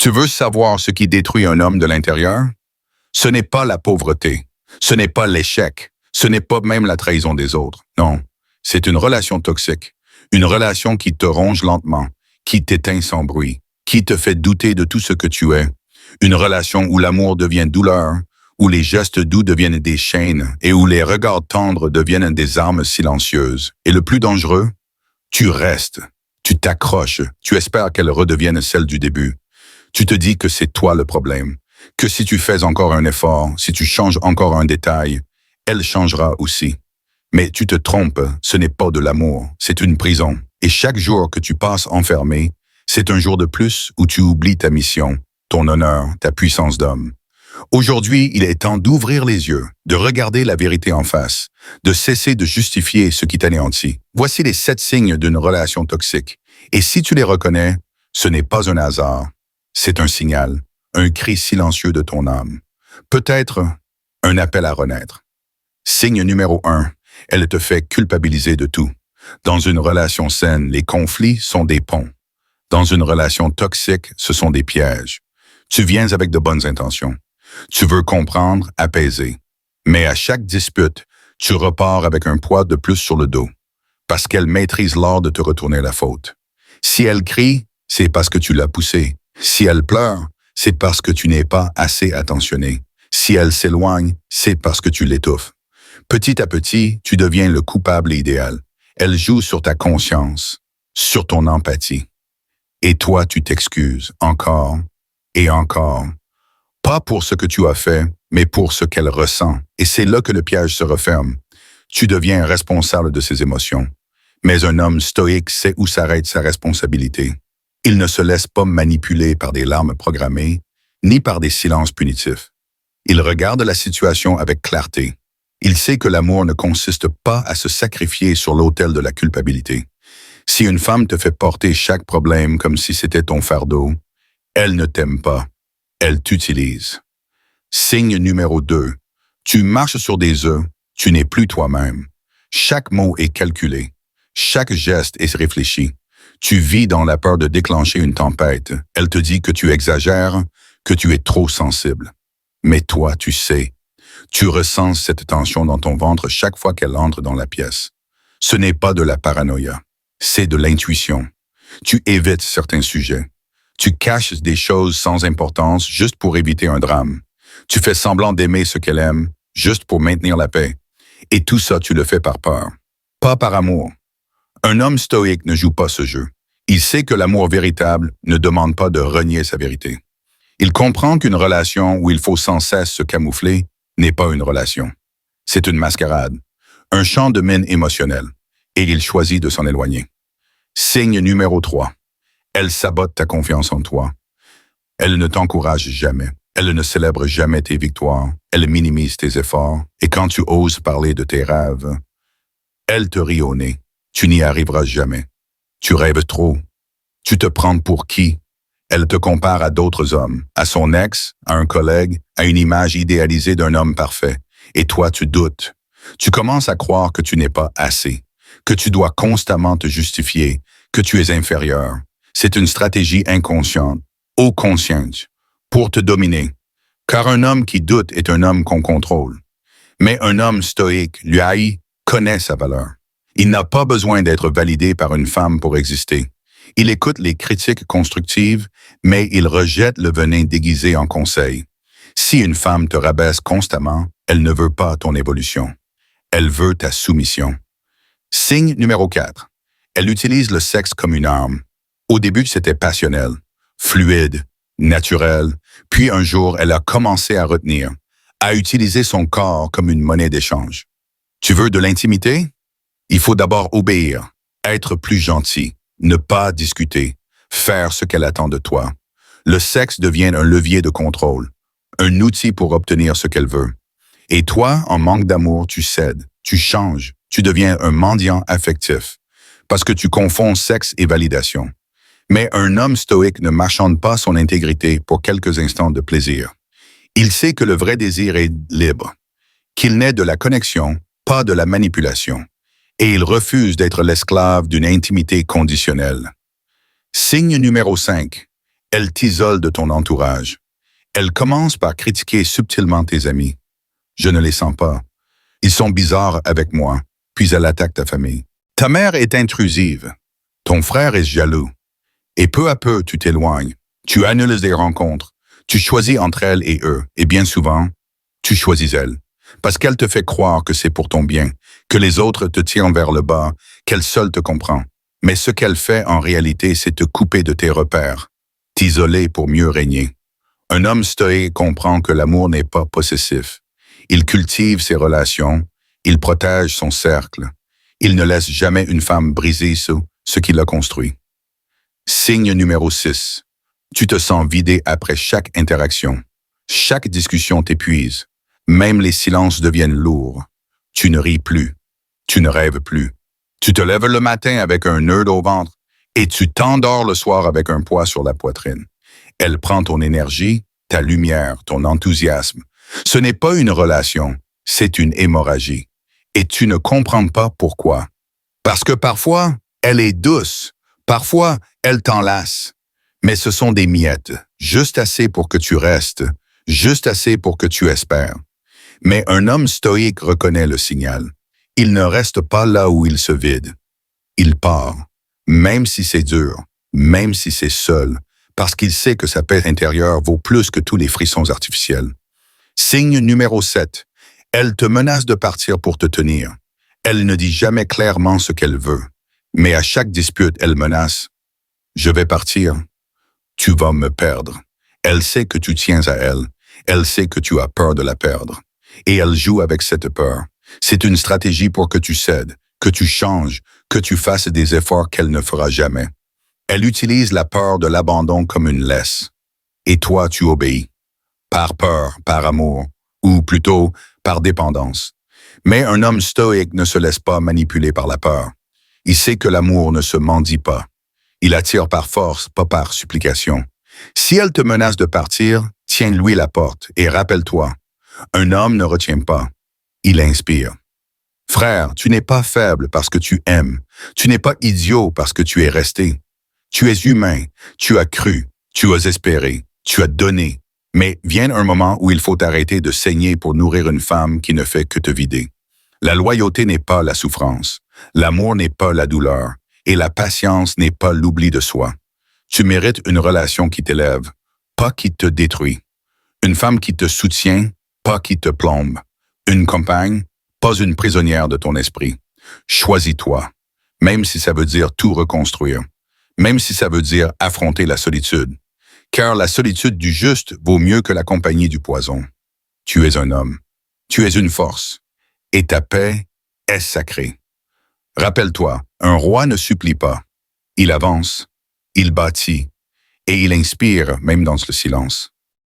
Tu veux savoir ce qui détruit un homme de l'intérieur? Ce n'est pas la pauvreté, ce n'est pas l'échec, ce n'est pas même la trahison des autres. Non, c'est une relation toxique, une relation qui te ronge lentement, qui t'éteint sans bruit, qui te fait douter de tout ce que tu es, une relation où l'amour devient douleur, où les gestes doux deviennent des chaînes et où les regards tendres deviennent des armes silencieuses. Et le plus dangereux, tu restes, tu t'accroches, tu espères qu'elle redevienne celle du début. Tu te dis que c'est toi le problème, que si tu fais encore un effort, si tu changes encore un détail, elle changera aussi. Mais tu te trompes, ce n'est pas de l'amour, c'est une prison. Et chaque jour que tu passes enfermé, c'est un jour de plus où tu oublies ta mission, ton honneur, ta puissance d'homme. Aujourd'hui, il est temps d'ouvrir les yeux, de regarder la vérité en face, de cesser de justifier ce qui t'anéantit. Voici les 7 signes d'une relation toxique. Et si tu les reconnais, ce n'est pas un hasard, c'est un signal, un cri silencieux de ton âme. Peut-être un appel à renaître. Signe numéro 1, elle te fait culpabiliser de tout. Dans une relation saine, les conflits sont des ponts. Dans une relation toxique, ce sont des pièges. Tu viens avec de bonnes intentions. Tu veux comprendre, apaiser. Mais à chaque dispute, tu repars avec un poids de plus sur le dos, parce qu'elle maîtrise l'art de te retourner la faute. Si elle crie, c'est parce que tu l'as poussée. Si elle pleure, c'est parce que tu n'es pas assez attentionné. Si elle s'éloigne, c'est parce que tu l'étouffes. Petit à petit, tu deviens le coupable idéal. Elle joue sur ta conscience, sur ton empathie. Et toi, tu t'excuses encore et encore. Pas pour ce que tu as fait, mais pour ce qu'elle ressent. Et c'est là que le piège se referme. Tu deviens responsable de ses émotions. Mais un homme stoïque sait où s'arrête sa responsabilité. Il ne se laisse pas manipuler par des larmes programmées, ni par des silences punitifs. Il regarde la situation avec clarté. Il sait que l'amour ne consiste pas à se sacrifier sur l'autel de la culpabilité. Si une femme te fait porter chaque problème comme si c'était ton fardeau, elle ne t'aime pas. Elle t'utilise. Signe numéro 2. Tu marches sur des œufs, tu n'es plus toi-même. Chaque mot est calculé. Chaque geste est réfléchi. Tu vis dans la peur de déclencher une tempête. Elle te dit que tu exagères, que tu es trop sensible. Mais toi, tu sais. Tu ressens cette tension dans ton ventre chaque fois qu'elle entre dans la pièce. Ce n'est pas de la paranoïa, c'est de l'intuition. Tu évites certains sujets. Tu caches des choses sans importance juste pour éviter un drame. Tu fais semblant d'aimer ce qu'elle aime, juste pour maintenir la paix. Et tout ça, tu le fais par peur, pas par amour. Un homme stoïque ne joue pas ce jeu. Il sait que l'amour véritable ne demande pas de renier sa vérité. Il comprend qu'une relation où il faut sans cesse se camoufler n'est pas une relation. C'est une mascarade, un champ de mine émotionnel, et il choisit de s'en éloigner. Signe numéro 3. Elle sabote ta confiance en toi. Elle ne t'encourage jamais. Elle ne célèbre jamais tes victoires. Elle minimise tes efforts. Et quand tu oses parler de tes rêves, elle te rit au nez. Tu n'y arriveras jamais. Tu rêves trop. Tu te prends pour qui? Elle te compare à d'autres hommes, à son ex, à un collègue, à une image idéalisée d'un homme parfait. Et toi, tu doutes. Tu commences à croire que tu n'es pas assez, que tu dois constamment te justifier, que tu es inférieur. C'est une stratégie inconsciente, ou consciente, pour te dominer. Car un homme qui doute est un homme qu'on contrôle. Mais un homme stoïque, lui, connaît sa valeur. Il n'a pas besoin d'être validé par une femme pour exister. Il écoute les critiques constructives, mais il rejette le venin déguisé en conseil. Si une femme te rabaisse constamment, elle ne veut pas ton évolution. Elle veut ta soumission. Signe numéro 4. Elle utilise le sexe comme une arme. Au début, c'était passionnel, fluide, naturel, puis un jour, elle a commencé à retenir, à utiliser son corps comme une monnaie d'échange. Tu veux de l'intimité? Il faut d'abord obéir, être plus gentil, ne pas discuter, faire ce qu'elle attend de toi. Le sexe devient un levier de contrôle, un outil pour obtenir ce qu'elle veut. Et toi, en manque d'amour, tu cèdes, tu changes, tu deviens un mendiant affectif, parce que tu confonds sexe et validation. Mais un homme stoïque ne marchande pas son intégrité pour quelques instants de plaisir. Il sait que le vrai désir est libre, qu'il naît de la connexion, pas de la manipulation, et il refuse d'être l'esclave d'une intimité conditionnelle. Signe numéro 5. Elle t'isole de ton entourage. Elle commence par critiquer subtilement tes amis. Je ne les sens pas. Ils sont bizarres avec moi. Puis elle attaque ta famille. Ta mère est intrusive. Ton frère est jaloux. Et peu à peu, tu t'éloignes. Tu annules des rencontres. Tu choisis entre elle et eux. Et bien souvent, tu choisis elle. Parce qu'elle te fait croire que c'est pour ton bien, que les autres te tirent vers le bas, qu'elle seule te comprend. Mais ce qu'elle fait en réalité, c'est te couper de tes repères, t'isoler pour mieux régner. Un homme stoïque comprend que l'amour n'est pas possessif. Il cultive ses relations, il protège son cercle. Il ne laisse jamais une femme briser ce qu'il a construit. Signe numéro 6. Tu te sens vidé après chaque interaction. Chaque discussion t'épuise. Même les silences deviennent lourds. Tu ne ris plus. Tu ne rêves plus. Tu te lèves le matin avec un nœud au ventre et tu t'endors le soir avec un poids sur la poitrine. Elle prend ton énergie, ta lumière, ton enthousiasme. Ce n'est pas une relation, c'est une hémorragie. Et tu ne comprends pas pourquoi. Parce que parfois, elle est douce. Parfois, elle t'enlace. Mais ce sont des miettes, juste assez pour que tu restes, juste assez pour que tu espères. Mais un homme stoïque reconnaît le signal. Il ne reste pas là où il se vide. Il part, même si c'est dur, même si c'est seul, parce qu'il sait que sa paix intérieure vaut plus que tous les frissons artificiels. Signe numéro 7. Elle te menace de partir pour te tenir. Elle ne dit jamais clairement ce qu'elle veut, mais à chaque dispute, elle menace. Je vais partir. Tu vas me perdre. Elle sait que tu tiens à elle. Elle sait que tu as peur de la perdre. Et elle joue avec cette peur. C'est une stratégie pour que tu cèdes, que tu changes, que tu fasses des efforts qu'elle ne fera jamais. Elle utilise la peur de l'abandon comme une laisse. Et toi, tu obéis. Par peur, par amour, ou plutôt par dépendance. Mais un homme stoïque ne se laisse pas manipuler par la peur. Il sait que l'amour ne se mendie pas. Il attire par force, pas par supplication. Si elle te menace de partir, tiens-lui la porte et rappelle-toi, un homme ne retient pas, il inspire. Frère, tu n'es pas faible parce que tu aimes. Tu n'es pas idiot parce que tu es resté. Tu es humain, tu as cru, tu as espéré, tu as donné. Mais vient un moment où il faut arrêter de saigner pour nourrir une femme qui ne fait que te vider. La loyauté n'est pas la souffrance, l'amour n'est pas la douleur, et la patience n'est pas l'oubli de soi. Tu mérites une relation qui t'élève, pas qui te détruit. Une femme qui te soutient, pas qui te plombe. Une compagne, pas une prisonnière de ton esprit. Choisis-toi, même si ça veut dire tout reconstruire, même si ça veut dire affronter la solitude. Car la solitude du juste vaut mieux que la compagnie du poison. Tu es un homme, tu es une force, et ta paix est sacrée. Rappelle-toi, un roi ne supplie pas. Il avance, il bâtit, et il inspire même dans le silence.